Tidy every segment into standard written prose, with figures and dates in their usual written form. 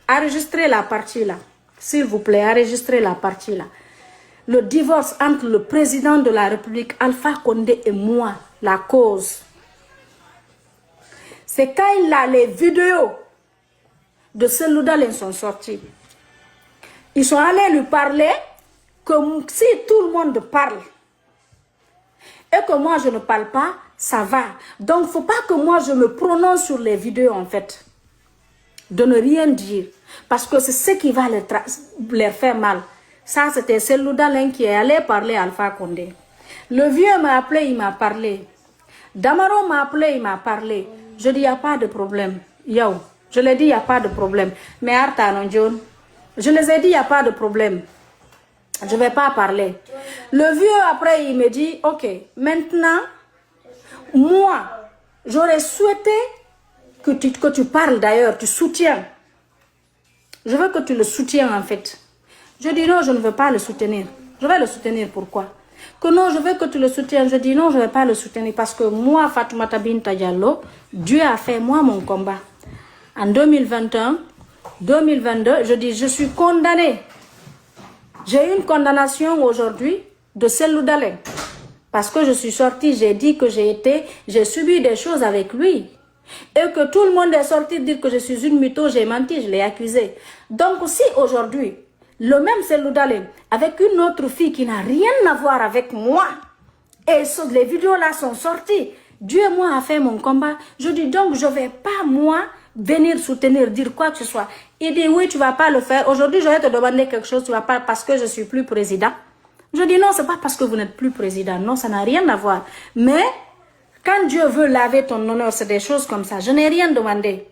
Enregistrez la partie là. S'il vous plaît, enregistrez la partie là. Le divorce entre le président de la République, Alpha Condé, et moi, la cause. C'est quand les vidéos de Cellou Dalein sont sorties. Ils sont allés lui parler que si tout le monde parle et que moi je ne parle pas, ça va. Donc, il ne faut pas que moi je me prononce sur les vidéos en fait. De ne rien dire. Parce que c'est ce qui va les faire mal. Ça, c'était Cellou Dalein qui est allé parler à Alpha Condé. Le vieux m'a appelé, il m'a parlé. Damaro m'a appelé, il m'a parlé. Je dis, il n'y a pas de problème. Yo, je l'ai dit, il n'y a pas de problème. Mais Arta non John, je les ai dit, il n'y a pas de problème. Je ne vais pas parler. Le vieux, après, il me dit, ok, maintenant, moi, j'aurais souhaité que tu parles d'ailleurs, tu soutiens. Je veux que tu le soutiennes en fait. Je dis non, je ne veux pas le soutenir. Je vais le soutenir, pourquoi? Que non, je veux que tu le soutiennes. Je dis non, je ne vais pas le soutenir parce que moi, Fatoumata Binta Diallo, Dieu a fait moi mon combat. En 2021, 2022, je dis je suis condamnée. J'ai une condamnation aujourd'hui de Cellou Dalein. Parce que je suis sortie, j'ai dit que j'ai subi des choses avec lui. Et que tout le monde est sorti dire que je suis une mytho, j'ai menti, je l'ai accusé. Donc si aujourd'hui, le même Cellou Dalein, avec une autre fille qui n'a rien à voir avec moi, et les vidéos là sont sorties, Dieu et moi a fait mon combat, je dis donc je ne vais pas moi venir soutenir, dire quoi que ce soit. Il dit oui, tu ne vas pas le faire. Aujourd'hui, je vais te demander quelque chose, tu ne vas pas parce que je ne suis plus président. Je dis non, ce n'est pas parce que vous n'êtes plus président. Non, ça n'a rien à voir. Mais quand Dieu veut laver ton honneur, c'est des choses comme ça. Je n'ai rien demandé.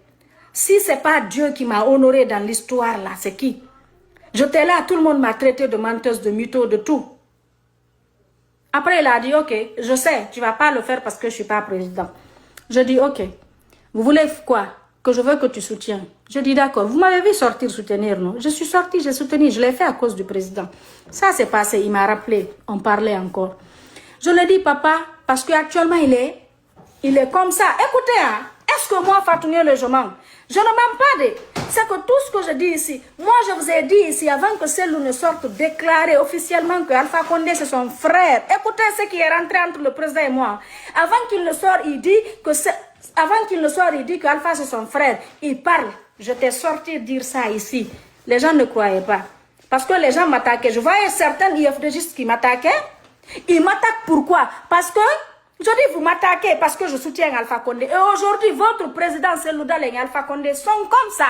Si ce n'est pas Dieu qui m'a honoré dans l'histoire là, c'est qui? J'étais là, tout le monde m'a traité de menteuse, de mytho, de tout. Après, il a dit, ok, je sais, tu ne vas pas le faire parce que je ne suis pas président. Je dis, ok, vous voulez quoi? Que je veux que tu soutiennes. Je dis, d'accord, vous m'avez vu sortir soutenir, non? Je suis sortie, j'ai soutenu, je l'ai fait à cause du président. Ça s'est passé, il m'a rappelé, on parlait encore. Je lui ai dit, papa, parce qu'actuellement, il est comme ça. Écoutez, hein, est-ce que moi, Fatoumata le je mens? Je ne mens pas. C'est que tout ce que je dis ici, moi je vous ai dit ici, avant que Cellou ne sorte déclarer officiellement que Alpha Condé c'est son frère. Écoutez ce qui est rentré entre le président et moi. Avant qu'il ne sorte, il dit que Alpha c'est son frère. Il parle. Je t'ai sorti dire ça ici. Les gens ne croyaient pas. Parce que les gens m'attaquaient. Je voyais certains IFDJistes qui m'attaquaient. Ils m'attaquent pourquoi? Parce que je dis, vous m'attaquez parce que je soutiens Alpha Condé. Et aujourd'hui, votre président Cellou Dalein et Alpha Condé sont comme ça.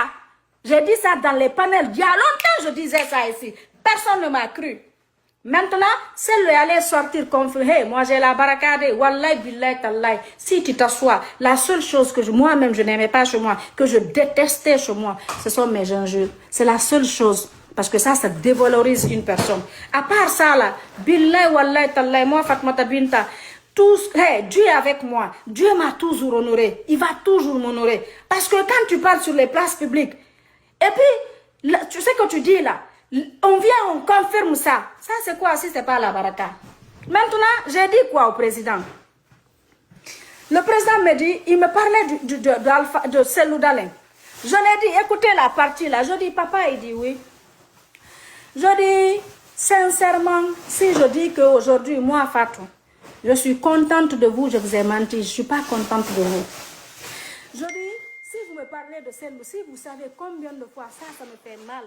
J'ai dit ça dans les panels. Il y a longtemps, je disais ça ici. Personne ne m'a cru. Maintenant, Cellou est allé sortir comme hey, moi j'ai la barricade. Wallahi, billahi, tallahi. Si tu t'assois, la seule chose que moi-même je n'aimais pas chez moi, que je détestais chez moi, ce sont mes injures. C'est la seule chose. Parce que ça dévalorise une personne. À part ça, là, billahi, wallahi, tallahi, moi, Fatoumata Binta, Dieu est avec moi. Dieu m'a toujours honoré. Il va toujours m'honorer. Parce que quand tu parles sur les places publiques, et puis, là, tu sais que tu dis là, on vient, on confirme ça. Ça, c'est quoi si ce n'est pas la baraka? Maintenant, j'ai dit quoi au président? Le président me dit, il me parlait de Cellou Dalein. Je lui ai dit, écoutez la partie là. Je dis, papa, il dit oui. Je dis, sincèrement, si je dis qu'aujourd'hui, moi, Fatou, je suis contente de vous, je vous ai menti, je ne suis pas contente de vous. Je dis, si vous me parlez de Cellou, si vous savez combien de fois ça me fait mal.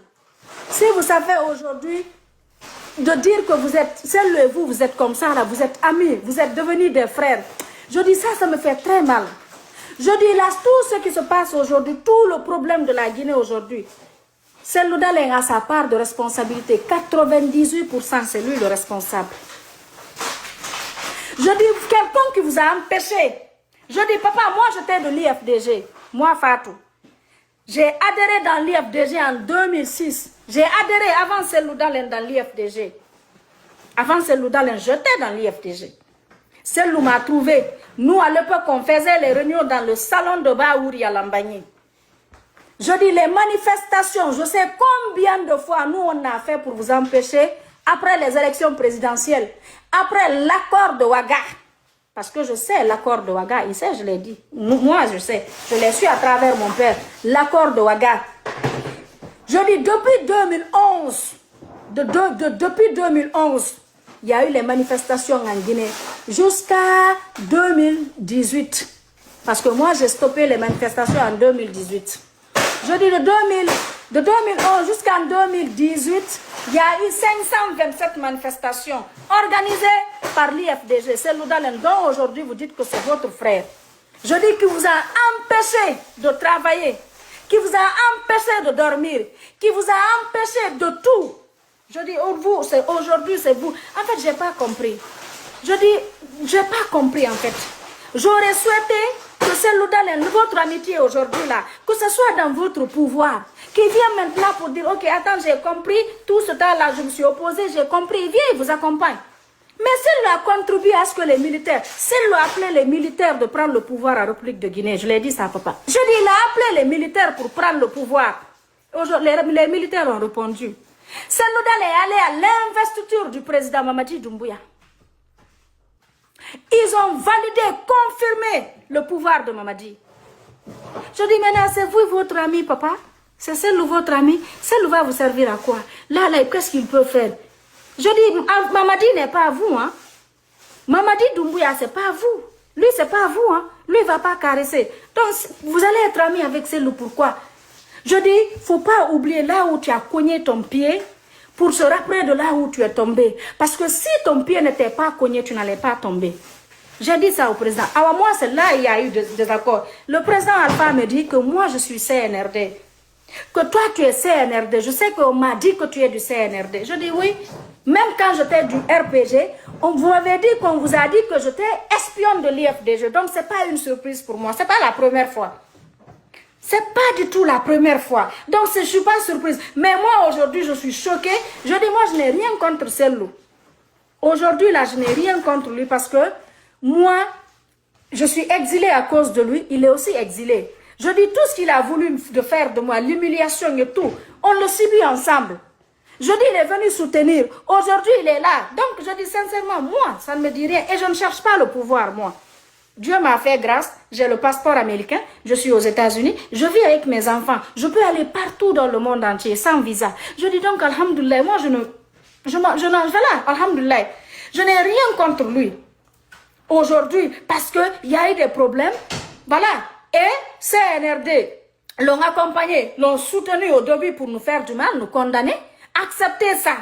Si vous savez aujourd'hui de dire que vous êtes, Cellou et vous êtes comme ça, là, vous êtes amis, vous êtes devenus des frères. Je dis, ça me fait très mal. Je dis, là, tout ce qui se passe aujourd'hui, tout le problème de la Guinée aujourd'hui, Cellou Dalein a sa part de responsabilité. 98%, c'est lui le responsable. Je dis, quelqu'un qui vous a empêché. Je dis, papa, moi j'étais de l'IFDG. Moi, Fatou. J'ai adhéré dans l'IFDG en 2006. J'ai adhéré avant Cellou Dalein dans l'IFDG. Avant Cellou Dalein, j'étais dans l'IFDG. Cellou m'a trouvé. Nous, à l'époque, on faisait les réunions dans le salon de Baouri à Lambagny. Je dis, les manifestations, je sais combien de fois nous on a fait pour vous empêcher après les élections présidentielles, après l'accord de Ouaga. Parce que je sais l'accord de Ouaga, il sait, je l'ai dit. Moi, je sais. Je l'ai su à travers mon père. L'accord de Ouaga. Je dis depuis 2011, depuis 2011, il y a eu les manifestations en Guinée jusqu'à 2018. Parce que moi, j'ai stoppé les manifestations en 2018. Je dis de 2011 jusqu'en 2018, il y a eu 527 manifestations organisées par l'IFDG. C'est Loudalen dont aujourd'hui vous dites que c'est votre frère. Je dis qu'il vous a empêché de travailler, qui vous a empêché de dormir, qui vous a empêché de tout. Je dis, aujourd'hui, c'est vous. En fait, je n'ai pas compris. Je dis, je n'ai pas compris en fait. J'aurais souhaité que c'est Loudalen, votre amitié aujourd'hui là, que ce soit dans votre pouvoir, qui vient maintenant pour dire, ok, attends, j'ai compris, tout ce temps-là, je me suis opposé, j'ai compris, il vient, il vous accompagne. Mais s'il a contribué à ce que les militaires, s'il a appelé les militaires de prendre le pouvoir à la République de Guinée, je l'ai dit ça, papa. Je dis, il a appelé les militaires pour prendre le pouvoir. Les militaires ont répondu. Seloudal est allé à l'investiture du président Mamadi Doumbouya. Ils ont validé, confirmé le pouvoir de Mamadi. Je dis maintenant, c'est vous votre ami, papa. C'est celle votre ami. Celle va vous servir à quoi? Là, qu'est-ce qu'il peut faire? Je dis, Mamadi n'est pas à vous. Hein? Mamadi Doumbouya, c'est pas à vous. Lui, c'est pas à vous. Hein? Lui, il ne va pas caresser. Donc, vous allez être ami avec celle pourquoi? Je dis, il ne faut pas oublier là où tu as cogné ton pied pour se rappeler de là où tu es tombé. Parce que si ton pied n'était pas cogné, tu n'allais pas tomber. J'ai dit ça au président. Alors moi, c'est là il y a eu des accords. Le président Alpha me dit que moi, je suis CNRD. Que toi, tu es CNRD. Je sais qu'on m'a dit que tu es du CNRD. Je dis oui. Même quand j'étais du RPG, on vous avait dit qu'on vous a dit que j'étais espionne de l'IFDG. Donc, ce n'est pas une surprise pour moi. Ce n'est pas la première fois. C'est pas du tout la première fois. Donc, je ne suis pas surprise. Mais moi, aujourd'hui, je suis choquée. Je dis, moi, je n'ai rien contre celle-là. Aujourd'hui, là, je n'ai rien contre lui parce que moi, je suis exilée à cause de lui. Il est aussi exilé. Je dis, tout ce qu'il a voulu de faire de moi, l'humiliation et tout, on le subit ensemble. Je dis, il est venu soutenir. Aujourd'hui, il est là. Donc, je dis sincèrement, moi, ça ne me dit rien. Et je ne cherche pas le pouvoir, moi. Dieu m'a fait grâce, j'ai le passeport américain, je suis aux États-Unis, je vis avec mes enfants, je peux aller partout dans le monde entier sans visa. Je dis donc, alhamdoulilah, moi voilà, alhamdoulilah, je n'ai rien contre lui aujourd'hui parce qu'il y a eu des problèmes, voilà, et CNRD l'ont accompagné, l'ont soutenu au début pour nous faire du mal, nous condamner, accepter ça.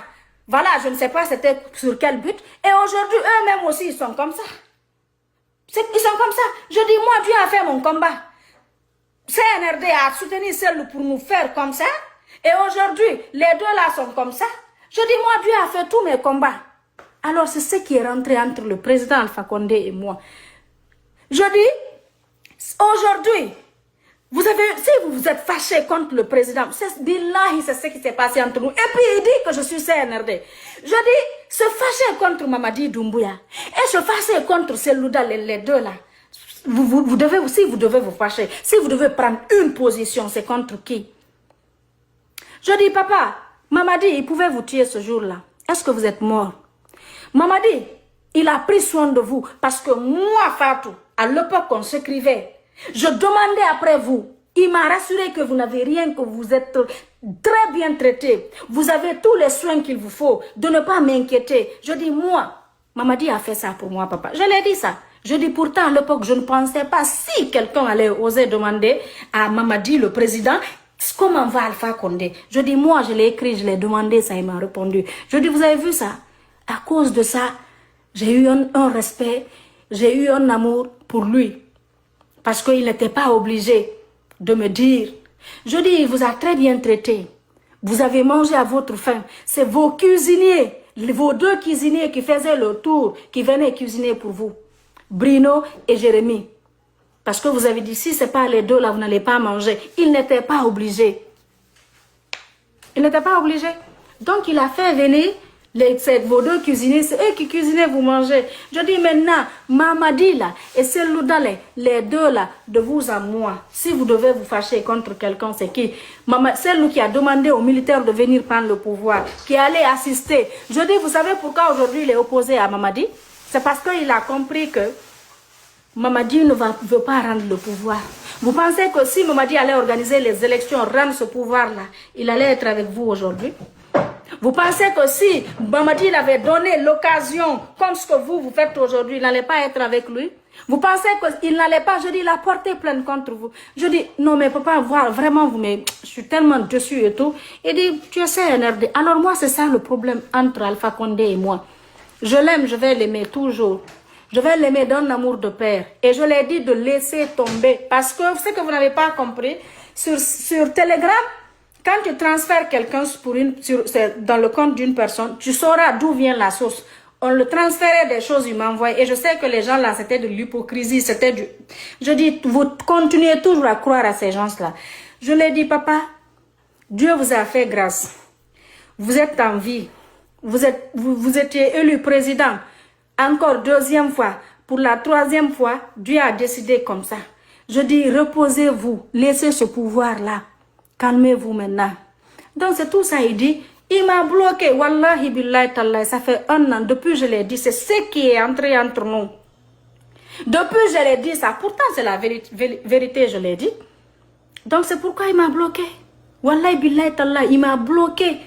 Voilà, je ne sais pas c'était sur quel but, et aujourd'hui, eux-mêmes aussi, ils sont comme ça. Ils sont comme ça. Je dis, moi, Dieu a fait mon combat. CNRD a soutenu celle pour nous faire comme ça. Et aujourd'hui, les deux là sont comme ça. Je dis, moi, Dieu a fait tous mes combats. Alors, c'est ce qui est rentré entre le président Alpha Condé et moi. Je dis, aujourd'hui, si vous vous êtes fâché contre le président, c'est ce qui s'est passé entre nous. Et puis, il dit que je suis CNRD. Je dis, se fâcher contre Mamadi Doumbouya et se fâcher contre Selouda, les deux là, vous devez vous fâcher. Si vous devez prendre une position, c'est contre qui? Je dis, papa, Mamadi, il pouvait vous tuer ce jour-là. Est-ce que vous êtes mort? Mamadi, il a pris soin de vous parce que moi, Fatou, à l'époque, on s'écrivait. Je demandais après vous. Il m'a rassuré que vous n'avez rien, que vous êtes très bien traité. Vous avez tous les soins qu'il vous faut, de ne pas m'inquiéter. Je dis, moi, Mamadi a fait ça pour moi, papa. Je l'ai dit ça. Je dis, pourtant, à l'époque, je ne pensais pas si quelqu'un allait oser demander à Mamadi, le président, comment va Alpha Condé. Je dis, moi, je l'ai écrit, je l'ai demandé, ça, il m'a répondu. Je dis, vous avez vu ça? À cause de ça, j'ai eu un respect, j'ai eu un amour pour lui. Parce qu'il n'était pas obligé de me dire. Je dis, il vous a très bien traité. Vous avez mangé à votre faim. C'est vos cuisiniers, vos deux cuisiniers qui faisaient le tour, qui venaient cuisiner pour vous. Bruno et Jérémy. Parce que vous avez dit, si ce n'est pas les deux là, vous n'allez pas manger. Il n'était pas obligé. Il n'était pas obligé. Donc, il a fait venir vos deux cuisiniers, c'est eux qui cuisinaient, vous mangez. Je dis maintenant, Mamadi là, et Selouda, les deux là, de vous à moi, si vous devez vous fâcher contre quelqu'un, c'est qui? Celle qui a demandé aux militaires de venir prendre le pouvoir, qui allait assister. Je dis, vous savez pourquoi aujourd'hui il est opposé à Mamadi? C'est parce qu'il a compris que Mamadi ne veut pas rendre le pouvoir. Vous pensez que si Mamadi allait organiser les élections, rendre ce pouvoir-là, il allait être avec vous aujourd'hui? Vous pensez que si Mamadi avait donné l'occasion, comme ce que vous faites aujourd'hui, il n'allait pas être avec lui? Vous pensez qu'il n'allait pas, je dis, la porter plainte contre vous? Je dis, non mais papa, voir, vraiment, je suis tellement dessus et tout. Il dit, tu sais, NRD. Alors moi, c'est ça le problème entre Alpha Condé et moi. Je l'aime, je vais l'aimer toujours. Je vais l'aimer d'un amour de père. Et je l'ai dit de laisser tomber. Parce que, ce que vous n'avez pas compris, sur Telegram, quand tu transfères quelqu'un dans le compte d'une personne, tu sauras d'où vient la source. On le transférait des choses, il m'envoie. Et je sais que les gens là, c'était de l'hypocrisie, c'était du... Je dis, vous continuez toujours à croire à ces gens-là. Je lui ai dit, papa, Dieu vous a fait grâce. Vous êtes en vie. Vous étiez élu président. Encore deuxième fois. Pour la troisième fois, Dieu a décidé comme ça. Je dis, reposez-vous. Laissez ce pouvoir-là. Calmez-vous maintenant. Donc c'est tout ça, il dit... Il m'a bloqué, wallahi billahi tallahi, ça fait 1 an, depuis je l'ai dit, c'est ce qui est entré entre nous. Depuis je l'ai dit ça, pourtant c'est la vérité, je l'ai dit. Donc c'est pourquoi il m'a bloqué. Wallahi billahi tallahi, il m'a bloqué.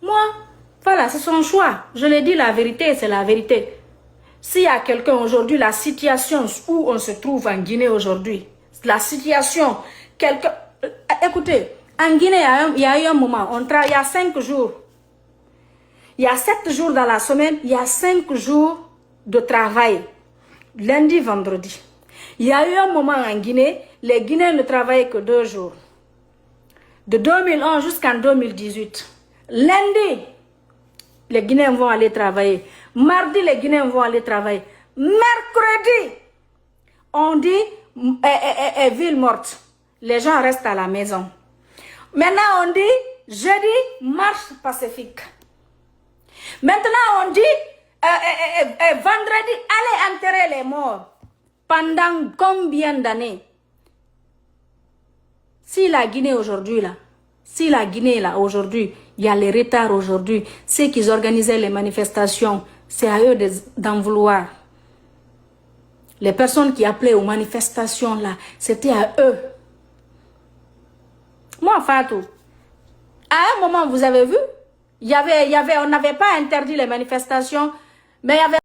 Moi, voilà, c'est son choix. Je l'ai dit, la vérité, c'est la vérité. S'il y a quelqu'un aujourd'hui, la situation où on se trouve en Guinée aujourd'hui, la situation, quelqu'un... Écoutez, en Guinée, il y a eu un moment, il y a 5 jours. Il y a 7 jours dans la semaine, il y a 5 jours de travail. Lundi, vendredi. Il y a eu un moment en Guinée, les Guinéens ne travaillaient que 2 jours. De 2011 jusqu'en 2018. Lundi, les Guinéens vont aller travailler. Mardi, les Guinéens vont aller travailler. Mercredi, on dit ville morte. Les gens restent à la maison. Maintenant, on dit jeudi, marche pacifique. Maintenant, on dit vendredi, allez enterrer les morts. Pendant combien d'années? Si la Guinée aujourd'hui, là, si la Guinée, là, aujourd'hui, il y a les retards aujourd'hui, ceux qui organisaient les manifestations, c'est à eux d'en vouloir. Les personnes qui appelaient aux manifestations, là, c'était à eux. Moi, Fatou, à un moment, vous avez vu, on n'avait pas interdit les manifestations, mais il y avait